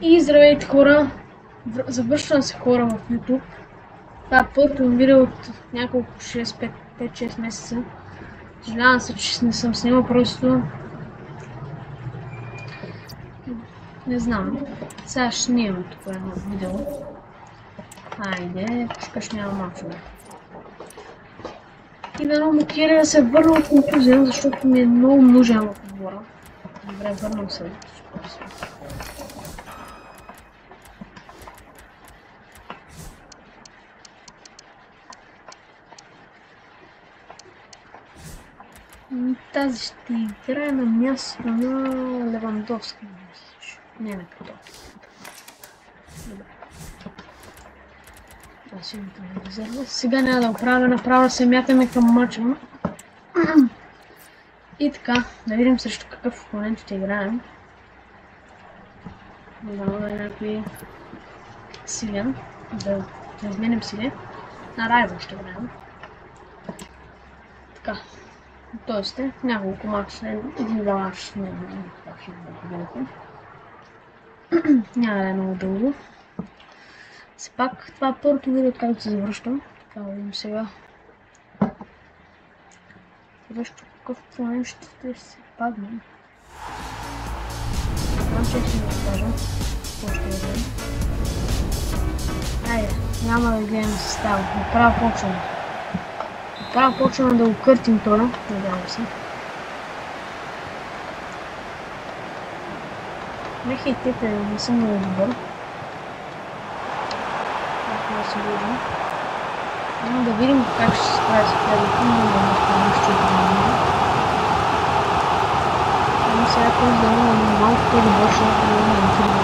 И здравейте хора! Завършвам се хора в YouTube. Това е първото ми видео от няколко 5-6 месеца. Съжалявам се, че не съм снимал, просто не знам. Сега ще снимам тук едно видео. Хайде, пускаш няма мачове. И да много кира да се върна от контузия, защото ми е много нужен в отбора. Добре, върнам се. Тази ще играе на място на Левандовски. Не на като. Добре. Това си имате на резерва. Сега няма да оправя, направо се мятаме към мача. И така, да видим срещу какъв опонент ще играем. Да някой силен. Да изменим силен. На Райвъл ще играем. Така. Тоест няколко мача, един-два мача няма да е много дълго. Все пак това е първото видео, както се завръщам. Така да видим сега. Срещу какъв план ще се паднем. Знам, че ще ми покажа. Какво ще видим. Айде, няма да гледам състава. Направо почваме. Направо почваме да го къртим това. Надявам се. Не хейтете, не съм много добър. Да се виждам. Да видим как ще се справя с предата, но да не помощи от мен. Но сега този да имам малко по-добър, защото да имам трудно.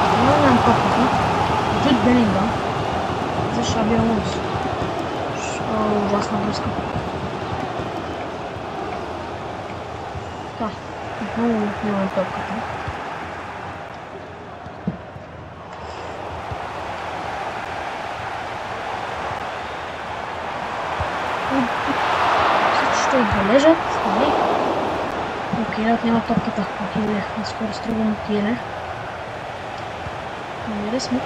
Сега имам пъпата. Джуд Белингъм. За Шаби Алонсо. Ужасна връзка. Така, отново имаме топката. Ще отбележат, нали? Мукиеле отнема топката. Мукиеле, наскоро струва Мукиеле. Намери Смит.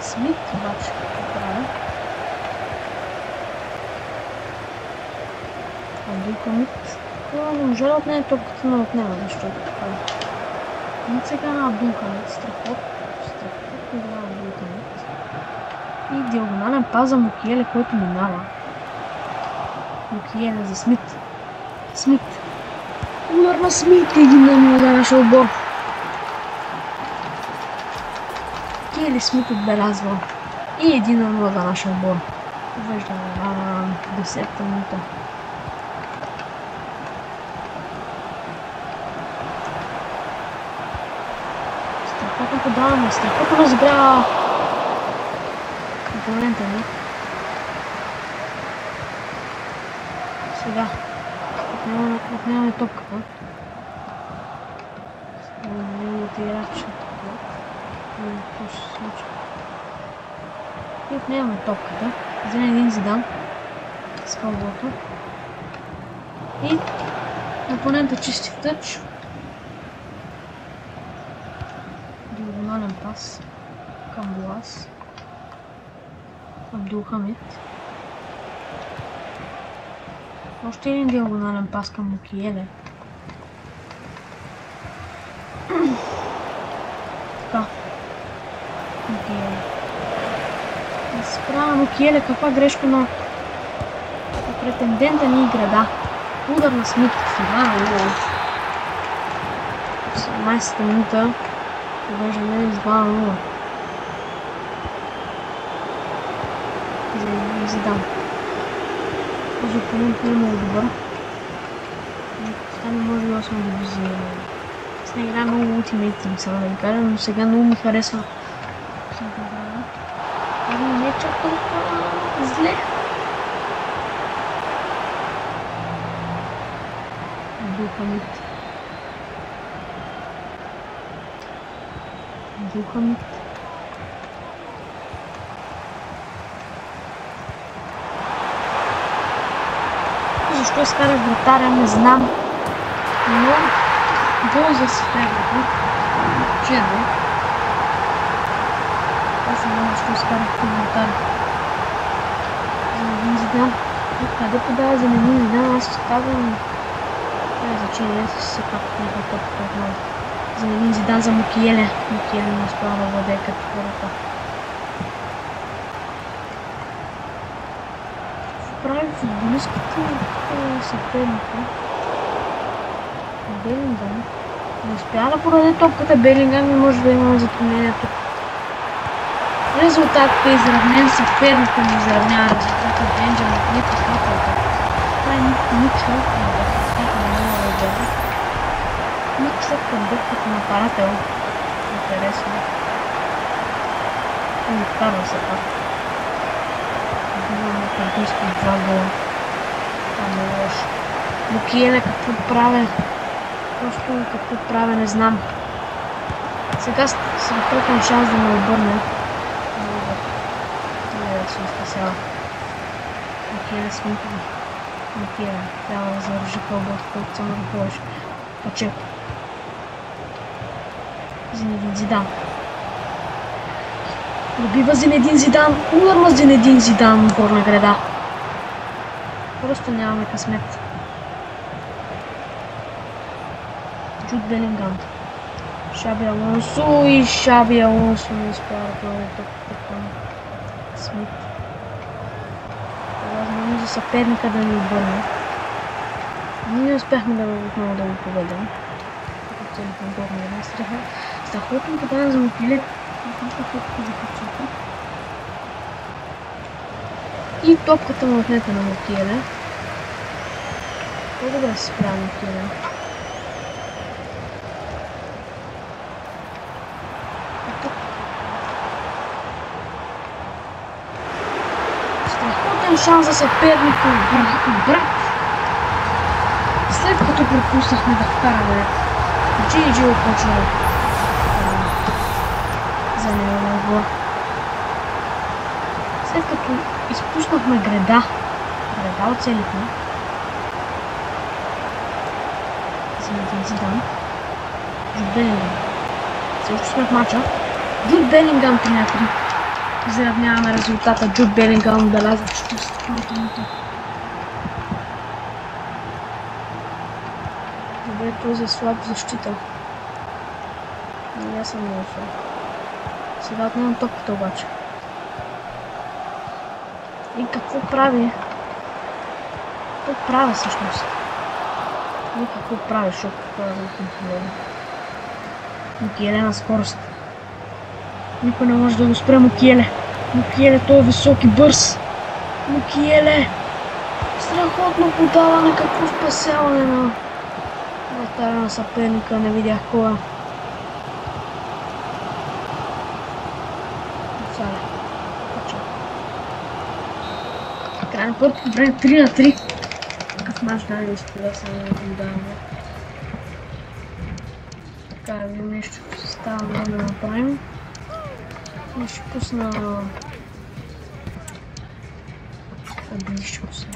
Смит обаче прави. Абдулхамид. Не може да отнеме топката, но отнема, защото така. И сега на Абдулхамид. Страхот. Страхот не дава Абдулхамид. И диагонален пас за Мукиеле, който минава. Мукиеле за Смит. Смит. Удар на Смит. 1-0 за нашия отбор. Мукиеле Смит отбелязва. И 1-0 за нашия отбор. Виждаме на 10-та минута. Страхотно подаване. Страхотно разигра опонента ни. Сега отнемаме топката. Неговите играчи. Какво ще се случи? И отнемаме топката. Вземе един Зидан с кълбото. И опонента чисти в тъч. Диагонален пас към Буас. Абдулхамид. Още един диагонален пас към Мукиеле. Така. Мукиеле. Да се справя Мукиеле, каква грешка на претендента ни града. Удар на Смит. Това е много. 18-та минута. Повеждаме с 2-0. Зидан. Този опонент не е много добър. Стане може би 8 дивизия. Аз не играя много Ultimate Team, само да ви кажа, но сега много ми харесва. Но не е чак толкова зле. Абдулхамид. Абдулхамид. защо изкарах вратаря, не знам. Но гол за съперника. Чедо. Аз не знам защо изкарах вратаря. Зинедин Зидан. Къде подава Зинедин Зидан? Аз ще казвам. Това е значение, все пак някакъв топка отново. Зинедин Зидан за Мукиеле. Мукиеле не успява да владее като хората. Прави футболистката съперника. Белингъм. Не успя да подаде топката Белингъм и може да имаме затруднение тук. Резултатът е изравнен, съперника ни изравнява резултата Бенджамин не посматвата. Това е Мичо, Мичо Къмбък като нападател. Интересно. И вкарва се пак. Имаме предиски 2 гола. Това е лошо. Мукиеле какво правя? Просто какво правя, не знам. Сега съм толкова шанс да ме обърне. Не да се спасява. Мукиеле смутва. Мукиеле. Трябва да завърши кълбът, който съм да повече. Пачеко. Зинедин Зидан. Пробива Зинедин Зидан. Удар на Зинедин Зидан. Горна града. Просто нямаме късмет. Джуд Белингъм. Шаби Алонсо и Шаби Алонсо не успява да бъде тук към Смит. Възможно за съперника да ни обърне. Ние не успяхме отново да го поведем. Страхотно подаване за Мукиеле. И топката му отнета на Мукиеле. По-добре се справя Мукиеле. Страхотен шанс за съперника. Брат! След като пропуснахме да вкараме Джиджи Окочера за него. След като изпуснахме града оцелихме. Зинедин Зидан. Джуд Белингъм. Също сме в матча. Джуд Белингъм 3-3. Изравняваме резултата. Джуд Белингъм отбелязва 42 минута. Добре, този е слаб защита. Не съм много слаб. Сега отнемам топката обаче. И какво прави? Какво прави всъщност? И какво прави, защото това е за контролера. Мукиеле на скорост. Никой не може да го спре Мукиеле. Мукиеле, той е висок и бърз. Мукиеле! Страхотно подаване, какво спасяване на вратаря на съперника, не видях кой е. Край на първото време 3-3. Такъв мач да не изполя само да наблюдаваме. Така, видим нещо, че става да направим. И ще пусна... Отлично се.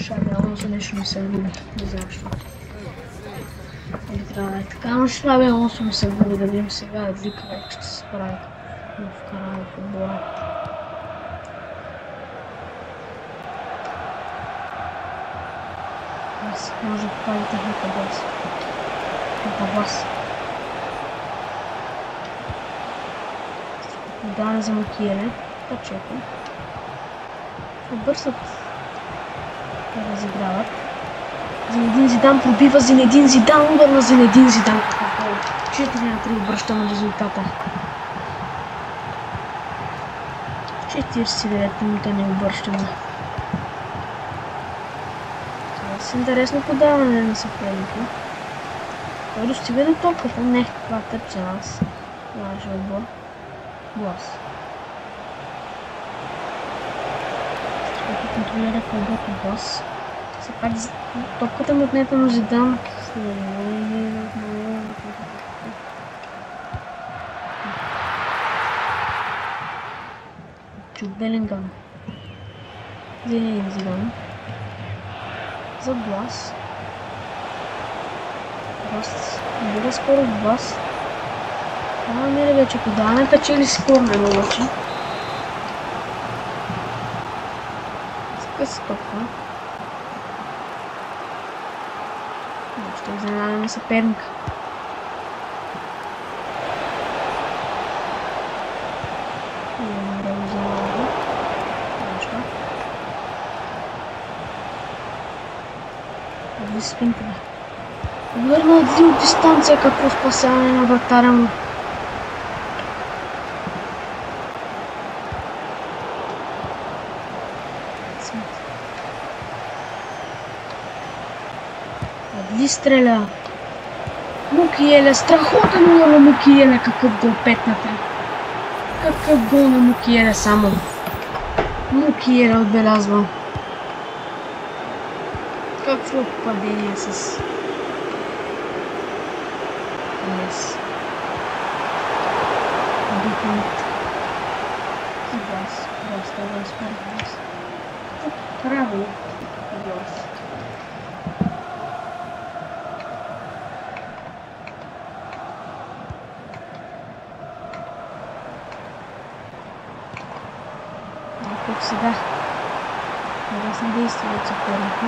Шаби Алонсо нещо ми се губи. Не знам защо. Или трябва да е така, но Шаби Алонсо ми се губи, да видим сега да вика как ще се справи. Да вкараме в отбора. Може да прави техника глас. Техника глас. Подаване за Мукиеле. Пачеко. Бързат да разиграват. Зинедин Зидан пробива Зинедин Зидан. Удар на Зинедин Зидан. 4-3 обръщаме резултата. 49 минута не обръщаме. С интересно подаване на съперника. Той достига до топката. Не, това тъпче нас. Нашия отбор. Глас. Който контролира кълбът на глас. Все пак топката му отнета на Зидан. Джуд Белингъм. Зинедин Зидан. за Блас. Набира скорост Блас. Това намери вече подаване, печели си корнер обаче. Скъса топка. Ще изненадаме съперника. Спинтове. Върна ли от дистанция като спасяване на вратаря му. Адли стреля. Мукиеле, страхотен удар на Мукиеле, какъв гол 5 на 3. Какъв гол на Мукиеле само. Мукиеле отбелязва. Какво падение с... Днес. Духанът. И Блас. Блас според Блас. Право. Блас. Тук сега. Ужасни действия от съперника.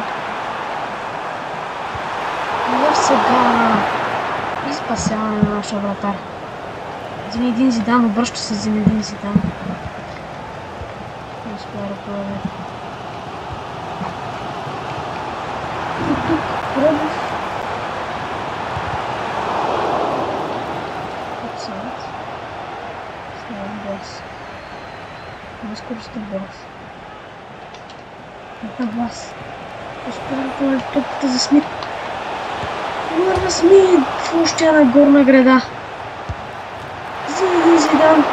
И сега и спасяване на нашия вратар. Зинедин Зидан, обръща се Зинедин Зидан. Не успя да проведе. И тук Пробов. Отсъдът. Слава Блас. На скоростта Блас. На Блас. Успя да проведе топката за Смит. Удар на Смит в още една горна града. Зинедин Зидан.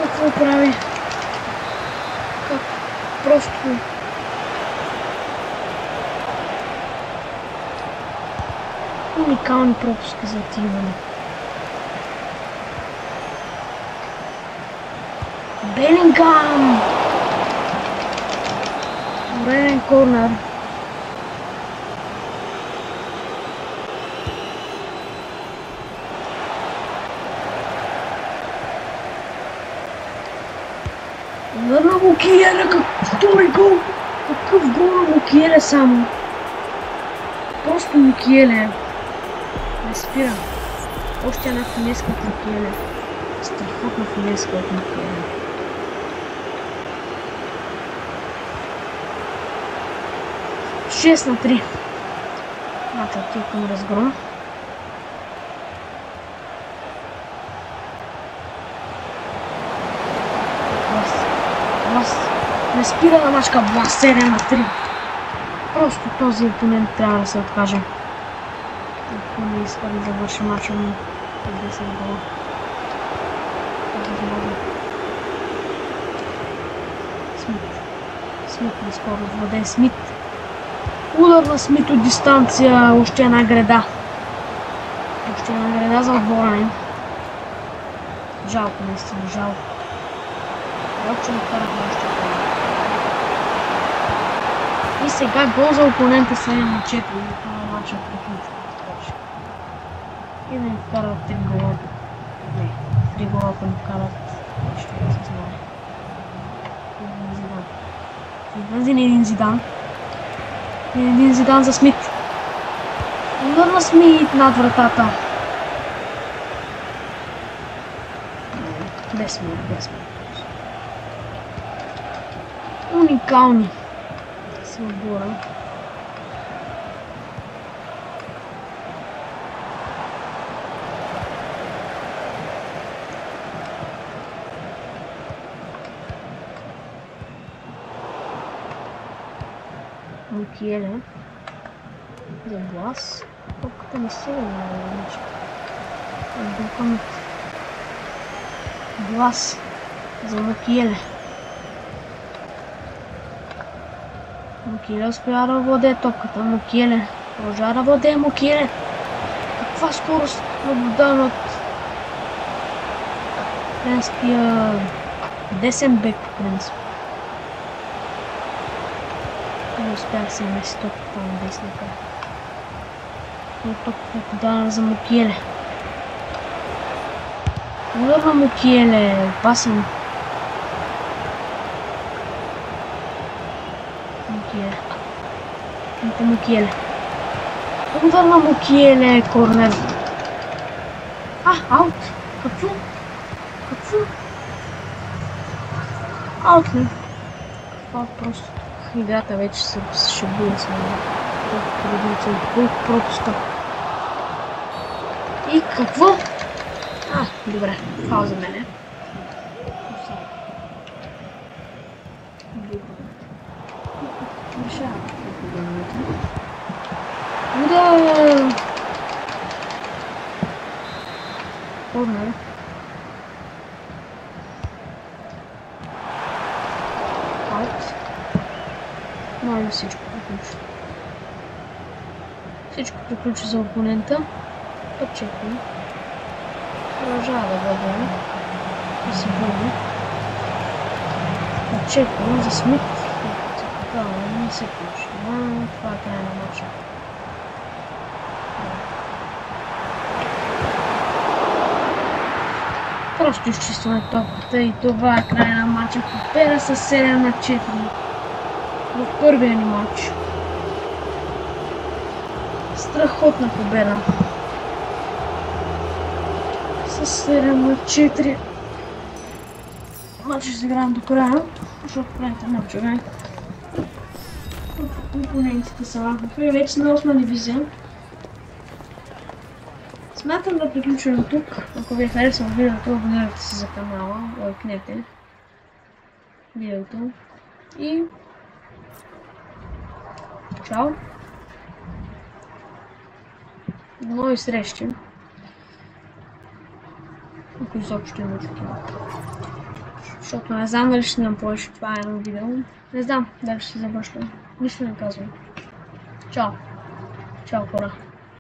Какво прави? Как просто... Уникални пропуски за отиване. Белингам! Пореден корнер. Удар на Мукиеле, втори гол! Какъв гол на Мукиеле само! Просто Мукиеле. Не спира. Още една финеска от Мукиеле. Страхотна финеска от Мукиеле. Шест на 3. Мата отива към разгром. Не спира да мачка Блас 7 на 3. Просто този опонент трябва да се откаже. Ако не иска да завърши мача му с 10 гола. Смит наскоро владее Смит. Удар на Смит от дистанция. Още една града. Още една града за отбора. Жалко, наистина жалко. Жалко, че не карахме още това. И сега гол за опонента 7 на 4. Това матча приключва. И да ни вкарат 3 гола. Не, 3 гола, ако ни вкарат, ще да се знае. Зинедин Зидан. Зинедин Зидан за Смит. Удар на Смит над вратата. Без Смит, без Смит. Уникални с отбора. Мукиеле за Блас. Топката не се нещо. Отбукаме Блас за Мукиеле. Мукиеле успява да владее топката. Мукиеле продължава да владее Мукиеле. Каква скорост наблюдаваме от френския десен бек в принцип. успях да се меси тук там десника. Но тук е подаден за Мукиеле. Удар на Мукиеле, опасен. Мукиеле. Мукиеле. Удар на Мукиеле, корнер. Аут. Какво? Аут ли? Това просто играта вече се шегуе с мен. Колко пропуска. И какво? Добре. Фал за мене. Удар! Корнер. Може всичко приключи. Всичко приключи за опонента. Подчеквам. Продължава да бъде. Да се бъде. Подчеквам за Смит. Това не се получи. Това е край на матча. Просто изчистваме топката и това е край на матча. Победа с 7-4. В първия ни матч. Страхотна победа. С 7-4. Матч ще играем до края, защото правите матчове. Опонентите са махнаха и вече сме 8 дивизия. Смятам да приключвам тук. Ако ви е харесало видеото, абонирайте се за канала, лайкнете видеото и чао! До нови срещи. Ако изобщо има такива. Защото не знам дали ще нам повече това едно видео. Не знам дали ще се завършвам. Нищо не казвам. Чао! Чао, хора!